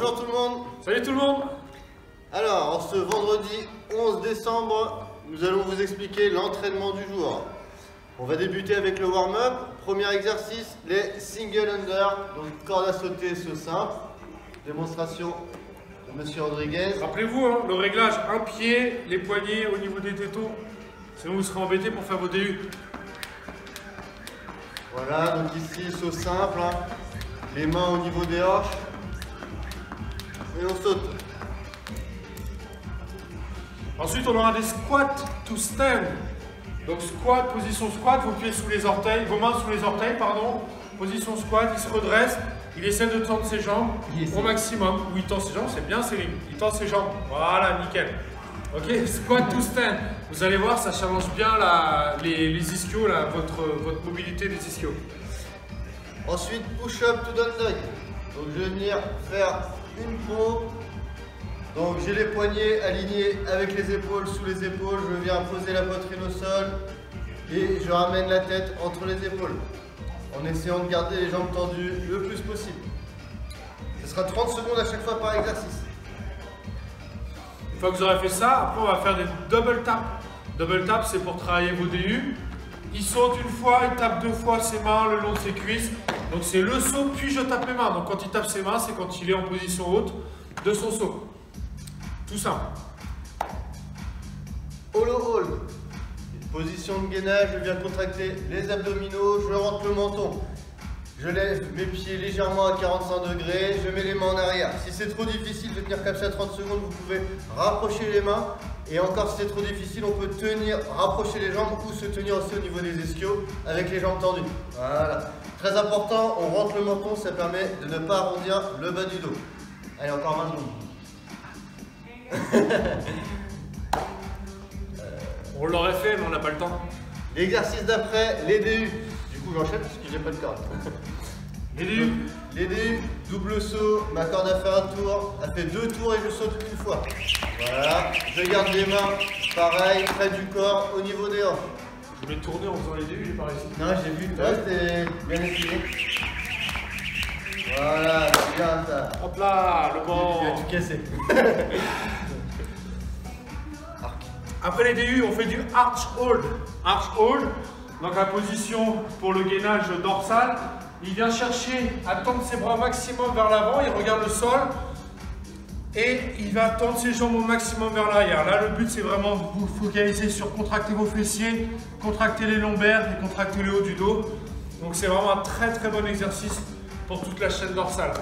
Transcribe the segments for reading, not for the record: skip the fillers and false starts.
Bonjour tout le monde. Salut tout le monde. Alors, en ce vendredi 11 décembre, nous allons vous expliquer l'entraînement du jour. On va débuter avec le warm-up. Premier exercice, les single under, donc corde à sauter, saut simple. Démonstration de Monsieur Rodriguez. Rappelez-vous, hein, le réglage, un pied, les poignets au niveau des tétons. Sinon vous serez embêté pour faire vos DU. Voilà, donc ici, saut simple. Hein. Les mains au niveau des hanches. Et on saute. Ensuite, on aura des squats to stand. Donc squat, position squat, vos pieds sous les orteils, vos mains sous les orteils, pardon. Position squat, il se redresse, il essaie de tendre ses jambes au maximum. Ou il tend ses jambes, c'est bien Céline, il tend ses jambes. Voilà, nickel. Ok, squat to stand. Vous allez voir, ça challenge bien les ischios, votre mobilité des ischios. Ensuite, push-up to down dog. Donc je vais venir faire une pompe. Donc j'ai les poignets alignés avec les épaules, sous les épaules. Je viens poser la poitrine au sol et je ramène la tête entre les épaules en essayant de garder les jambes tendues le plus possible. Ce sera 30 secondes à chaque fois par exercice. Une fois que vous aurez fait ça, après on va faire des double taps. Double tap, c'est pour travailler vos DU. Il saute une fois, il tape deux fois ses mains le long de ses cuisses. Donc c'est le saut, puis je tape mes mains. Donc quand il tape ses mains, c'est quand il est en position haute de son saut. Tout simple. Hollow hold. Position de gainage, je viens contracter les abdominaux, je rentre le menton. Je lève mes pieds légèrement à 45 degrés, je mets les mains en arrière. Si c'est trop difficile de tenir comme ça 30 secondes, vous pouvez rapprocher les mains. Et encore, si c'est trop difficile, on peut tenir, rapprocher les jambes ou se tenir aussi au niveau des ischios avec les jambes tendues. Voilà. Très important, on rentre le menton, ça permet de ne pas arrondir le bas du dos. Allez, encore 20 secondes. On l'aurait fait, mais on n'a pas le temps. L'exercice d'après, les DU. Du coup, j'enchaîne parce que j'ai pas de corde. Les DU. Les DU, double saut, ma corde a fait un tour, elle fait 2 tours et je saute une fois. Voilà, je garde les mains, pareil, près du corps, au niveau des hanches. Je vais tourner en faisant les DU, j'ai pas réussi. Non, j'ai vu, toi, c'était bien essayé. Voilà, c'est bien ça. Hop là, le banc. Tu as tout cassé. Après les DU, on fait du arch hold. Arch hold, donc la position pour le gainage dorsal. Il vient chercher à tendre ses bras au maximum vers l'avant, il regarde le sol et il va tendre ses jambes au maximum vers l'arrière. Là, le but, c'est vraiment de vous focaliser sur contracter vos fessiers, contracter les lombaires et contracter le haut du dos. Donc, c'est vraiment un très très bon exercice pour toute la chaîne dorsale.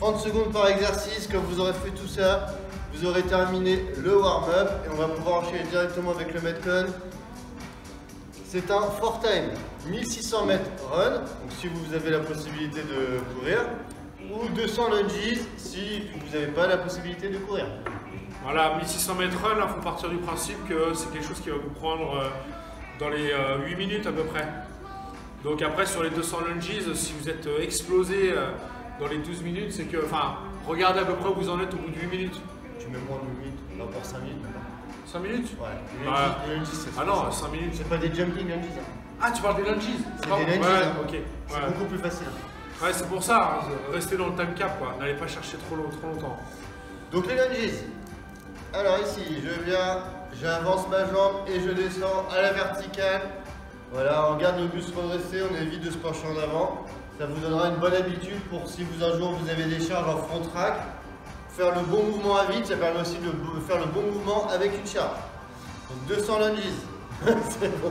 30 secondes par exercice, quand vous aurez fait tout ça, vous aurez terminé le warm-up et on va pouvoir enchaîner directement avec le Metcon. C'est un 4 time, 1600 mètres run, donc si vous avez la possibilité de courir, ou 200 lunges si vous n'avez pas la possibilité de courir. Voilà, 1600 mètres run, il faut partir du principe que c'est quelque chose qui va vous prendre dans les 8 minutes à peu près. Donc après sur les 200 lunges, si vous êtes explosé dans les 12 minutes, c'est que, enfin, regardez à peu près où vous en êtes au bout de 8 minutes. Tu mets moins de 8 minutes, on va pour 5 minutes. 5 minutes? Ouais, les lunges, c'est ah non, 5 minutes. C'est pas des jumping lunges. Hein. Ah, tu parles des lunges? C'est des lunges, ouais, hein. ok. C'est Ouais. beaucoup plus facile. Ouais, c'est pour ça, hein, restez dans le time cap, quoi. N'allez pas chercher trop longtemps. Donc les lunges. Alors ici, je viens, j'avance ma jambe et je descends à la verticale. Voilà, on garde le buste redressé, on évite de se pencher en avant. Ça vous donnera une bonne habitude pour si vous un jour vous avez des charges en front rack. Faire le bon mouvement à vide, ça permet aussi de faire le bon mouvement avec une charge. Donc 200 lunges. C'est bon,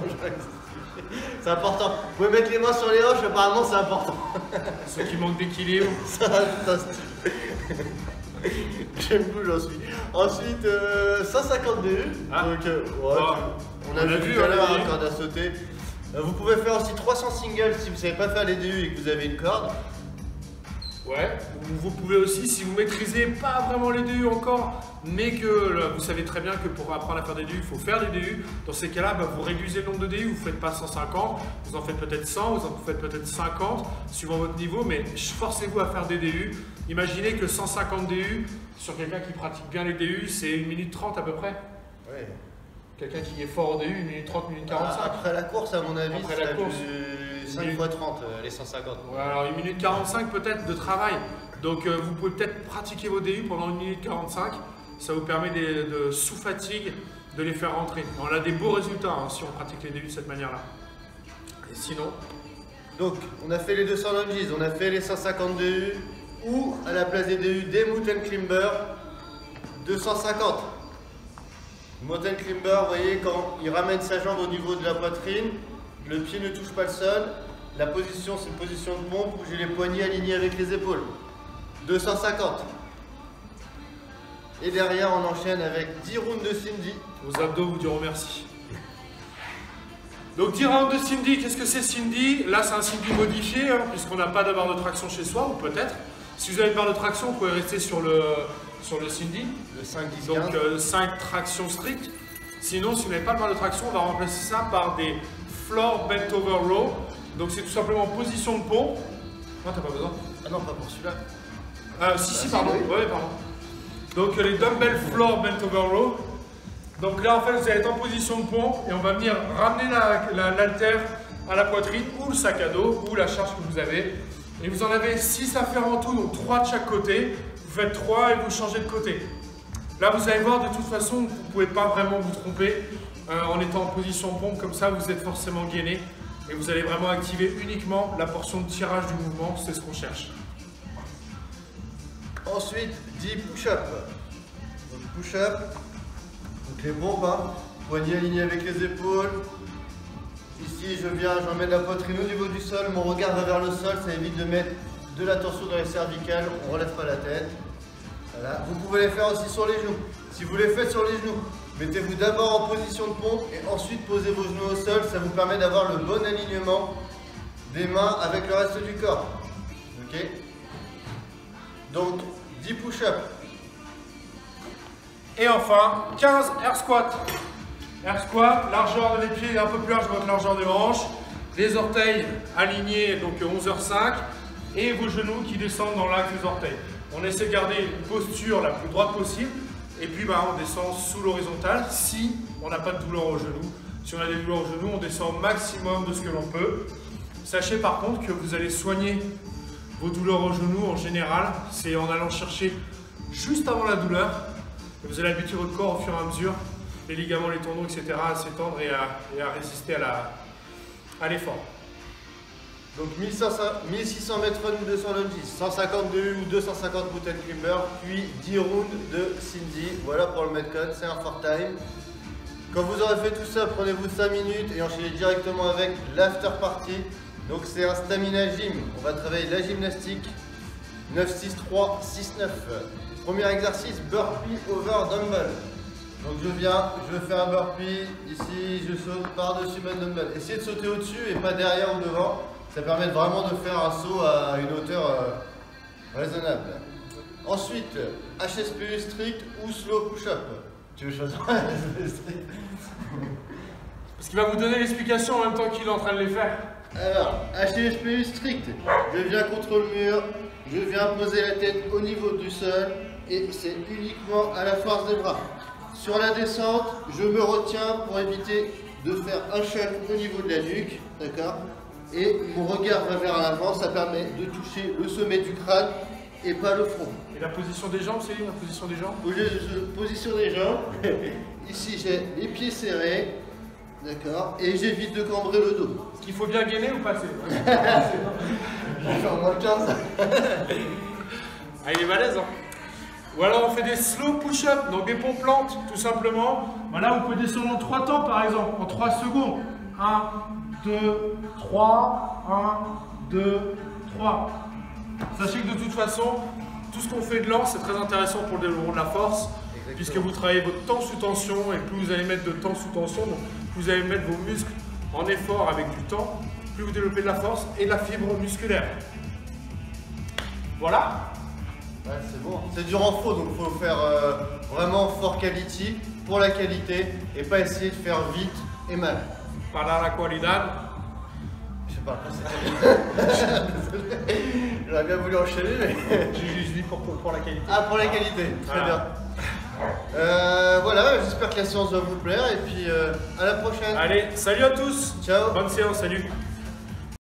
c'est important. Vous pouvez mettre les mains sur les hanches, apparemment c'est important. Ceux qui manquent d'équilibre. Ça rajoute un style. J'aime beaucoup, j'en suis. Ensuite, 150 DU. Ah. Donc, ouais, on a vu tout à l'heure la corde à sauter. Vous pouvez faire aussi 300 singles si vous ne savez pas faire les DU et que vous avez une corde. Ouais, vous pouvez aussi, si vous maîtrisez pas vraiment les DU encore, mais que là, vous savez très bien que pour apprendre à faire des DU, il faut faire des DU. Dans ces cas-là, vous réduisez le nombre de DU, vous ne faites pas 150, vous en faites peut-être 100, vous en faites peut-être 50, suivant votre niveau, mais forcez-vous à faire des DU. Imaginez que 150 DU, sur quelqu'un qui pratique bien les DU, c'est 1 minute 30 à peu près. Ouais. Quelqu'un qui est fort au DU, 1 minute 30, 1 minute 45. Après la course, à mon avis, Après c'est la course. 5 x 30, les 150. Ouais, alors 1 minute 45 peut-être de travail. Donc vous pouvez peut-être pratiquer vos DU pendant 1 minute 45. Ça vous permet de sous fatigue de les faire rentrer. On a des beaux résultats hein, si on pratique les DU de cette manière-là. Et sinon... Donc on a fait les 200 lunges, on a fait les 150 DU ou à la place des DU des mountain climbers 250. Mountain climber, vous voyez, quand il ramène sa jambe au niveau de la poitrine, le pied ne touche pas le sol. La position, c'est une position de pompe où j'ai les poignets alignés avec les épaules. 250. Et derrière, on enchaîne avec 10 rounds de Cindy. Vos abdos vous diront merci. Donc 10 rounds de Cindy, qu'est-ce que c'est Cindy? Là, c'est un Cindy modifié, hein, puisqu'on n'a pas de barre de traction chez soi, ou peut-être. Si vous avez une barre de traction, vous pouvez rester sur le Cindy. Le 5, 10, donc 5 tractions strictes. Sinon, si vous n'avez pas de barre de traction, on va remplacer ça par des floor bent over row. Donc c'est tout simplement en position de pompe. Non, t'as pas besoin. Ah non, pas pour celui-là. Si, pardon. Oui. Ouais, pardon. Donc les dumbbell floor bent over row. Donc là, en fait, vous allez être en position de pompe et on va venir ramener l'haltère à la poitrine ou le sac à dos ou la charge que vous avez. Et vous en avez 6 à faire en tout, donc 3 de chaque côté. Vous faites 3 et vous changez de côté. Là, vous allez voir, de toute façon, vous ne pouvez pas vraiment vous tromper. En étant en position de pompe, comme ça, vous êtes forcément gainé. Et vous allez vraiment activer uniquement la portion de tirage du mouvement, c'est ce qu'on cherche. Ensuite, 10 push-up. Donc push-up, donc les pompes, hein. Poignets alignés avec les épaules. Ici, j'emmène la poitrine au niveau du sol, mon regard va vers le sol, ça évite de mettre de la tension dans les cervicales, on ne relève pas la tête. Voilà. Vous pouvez les faire aussi sur les genoux. Si vous les faites sur les genoux, mettez-vous d'abord en position de pompe et ensuite posez vos genoux au sol, ça vous permet d'avoir le bon alignement des mains avec le reste du corps. Ok? Donc 10 push-up. Et enfin 15 air squat. Air squat, largeur des pieds un peu plus large que votre largeur des hanches, les orteils alignés, donc 11h05, et vos genoux qui descendent dans l'axe des orteils. On essaie de garder une posture la plus droite possible, et puis on descend sous l'horizontale si on n'a pas de douleur au genou. Si on a des douleurs au genou, on descend au maximum de ce que l'on peut. Sachez par contre que vous allez soigner vos douleurs au genou en général, c'est en allant chercher juste avant la douleur, et vous allez habituer votre corps au fur et à mesure, les ligaments, les tendons, etc. à s'étendre et à résister à l'effort. Donc 1600 mètres run ou 200 lunges, 150 de U ou 250 mountain climber, puis 10 rounds de Cindy. Voilà pour le metcon, c'est un 4 time. Quand vous aurez fait tout ça, prenez-vous 5 minutes et enchaînez directement avec l'after party. Donc c'est un stamina gym, on va travailler la gymnastique 9-6-3, 6-9. Premier exercice, burpee over dumbbell. Donc je vais faire un burpee, ici je saute par-dessus ma dumbbell. Essayez de sauter au-dessus et pas derrière ou devant. Ça permet vraiment de faire un saut à une hauteur raisonnable. Ensuite, HSPU strict ou slow push-up. Tu veux choisir HSPU strict? Parce qu'il va vous donner l'explication en même temps qu'il est en train de les faire. Alors, HSPU strict, je viens contre le mur, je viens poser la tête au niveau du sol et c'est uniquement à la force des bras. Sur la descente, je me retiens pour éviter de faire un choc au niveau de la nuque, d'accord? Et mon regard va vers l'avant, ça permet de toucher le sommet du crâne et pas le front. Et la position des jambes, c'est la position des jambes? Position des jambes. Ici, j'ai les pieds serrés, d'accord? Et j'évite de cambrer le dos. Est-ce qu'il faut bien gainer ou passer? J'ai fait en moins de 15. Ah, il est balèze, hein? Ou alors on fait des slow push-up, donc des pompes lentes, tout simplement. Voilà, vous pouvez descendre en 3 temps, par exemple, en 3 secondes. 1, 2, 3, 1, 2, 3. Sachez que de toute façon, tout ce qu'on fait de lent, c'est très intéressant pour le développement de la force. Exactement. Puisque vous travaillez votre temps sous tension, et plus vous allez mettre de temps sous tension, donc plus vous allez mettre vos muscles en effort avec du temps, plus vous développez de la force et de la fibre musculaire. Voilà. Ouais, c'est bon. C'est du renfort, donc il faut faire vraiment fort quality pour la qualité et pas essayer de faire vite et mal. Para la qualidad. Je sais pas, désolé. J'aurais bien voulu enchaîner, mais. Je dis pour la qualité. Ah, pour la qualité, très bien. Voilà, j'espère que la séance va vous plaire et puis à la prochaine. Allez, salut à tous. Ciao. Bonne séance, salut.